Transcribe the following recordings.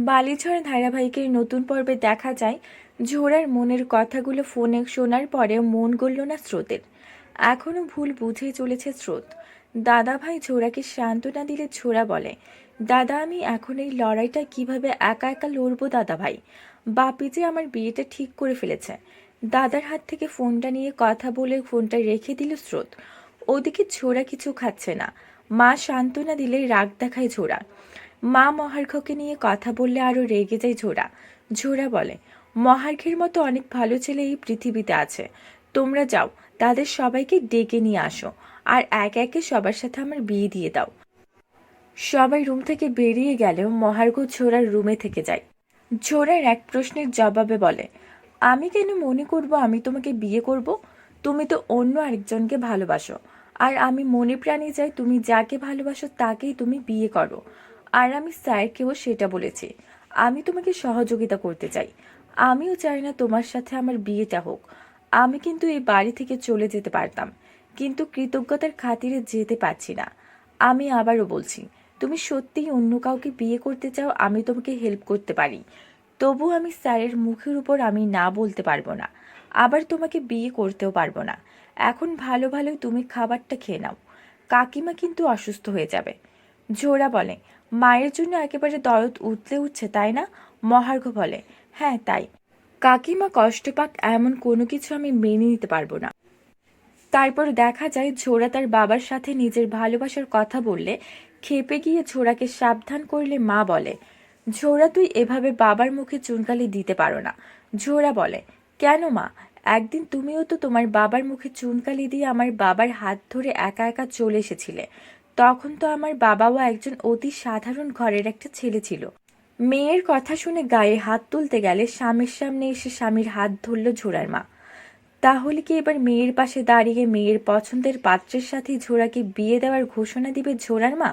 বালিঝড় ধারাবাহিকের নতুন পর্বে দেখা যায় ঝোড়ার মনের কথাগুলো ফোনে শোনার পরেও মন গলল না স্রোতের। এখনো ভুল বুঝেই চলেছে স্রোত। দাদাভাই ঝোড়াকে সান্ত্বনা দিলে ঝোড়া বলে, দাদা আমি এখন এই লড়াইটা কিভাবে একা একা লড়বো দাদাভাই? বাপি যে আমার বিয়েটা ঠিক করে ফেলেছে। দাদার হাত থেকে ফোনটা নিয়ে কথা বলে ফোনটা রেখে দিল স্রোত। ওদিকে ঝোড়া কিছু খাচ্ছে না। মা সান্ত্বনা দিলে রাগ দেখায় ঝোড়া। মা মহার্ঘকে নিয়ে কথা বললে আরো রেগে যায় ঝোড়া। ঝোড়া বলে, মহার্ঘের মতো অনেক ভালো ছেলে এই পৃথিবীতে আছে। তোমরা যাও, তাদের সবাইকে ডেকে নিয়ে আসো, আর একে একে সবার সাথে আমার বিয়ে দিয়ে দাও। সবাই রুম থেকে বেরিয়ে গেলেও মহার্ঘ ঝোড়ার রুমে থেকে যায়। ঝোড়ার এক প্রশ্নের জবাবে বলে, আমি কেন মনে করব আমি তোমাকে বিয়ে করব? তুমি তো অন্য আরেকজনকে ভালোবাসো। আর আমি মনে প্রাণে চাই তুমি যাকে ভালোবাসো তাকেই তুমি বিয়ে করো। আর আমি স্যারকেও সেটা বলেছি। আমি তোমাকে সহযোগিতা করতে চাই। আমিও চাই না তোমার সাথে আমার বিয়েটা হোক। আমি কিন্তু এই বাড়ি থেকে চলে যেতে পারতাম, কিন্তু কৃতজ্ঞতার খাতিরে যেতে পারছি না। আমি আবারও বলছি, তুমি সত্যিই অন্য কাউকে বিয়ে করতে চাও, আমি তোমাকে হেল্প করতে পারি। তবু আমি স্যারের মুখের উপর আমি না বলতে পারবো না। আবার তোমাকে বিয়ে করতেও পারবো না। এখন ভালো ভালোই তুমি খাবারটা খেয়ে নাও। কাকিমা কিন্তু অসুস্থ হয়ে যাবে। ঝোড়া বলে, মায়ের জন্য একেবারে দরদ উতলে উঠছে তাই না? মহার্ঘ বলে, হ্যাঁ তাই। কাকিমা কষ্ট পাক এমন কোনো কিছু আমি মেনে নিতে পারবো না। তারপর দেখা যায় ঝোড়া তার বাবার সাথে নিজের ভালোবাসার কথা বললে ক্ষেপে গিয়ে ঝোড়াকে সাবধান করলে মা বলে, ঝোড়া তুই এভাবে বাবার মুখে চুনকালি দিতে পারো না। ঝোড়া বলে, কেন মা? একদিন তুমিও তো তোমার বাবার মুখে চুনকালি দিয়ে আমার বাবার হাত ধরে একা একা চলে এসেছিলে। তখন তো আমার বাবাও একজন অতি সাধারণ ঘরের একটা ছেলে ছিল। মেয়ের কথা শুনে গায়ে হাত তুলতে গেলে স্বামীর সামনে এসে স্বামীর হাত ধরল ঝোড়ার মা। তাহলে কি এবার মেয়ের পাশে দাঁড়িয়ে মেয়ের পছন্দের পাত্রের সাথে ঝোড়াকে বিয়ে দেওয়ার ঘোষণা দিবে ঝোড়ার মা?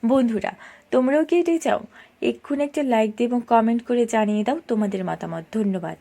বন্ধুরা, তোমরাও কি এটাই চাও? এক্ষুনি একটা লাইক দিয়ে এবং কমেন্ট করে জানিয়ে দাও তোমাদের মতামত। ধন্যবাদ।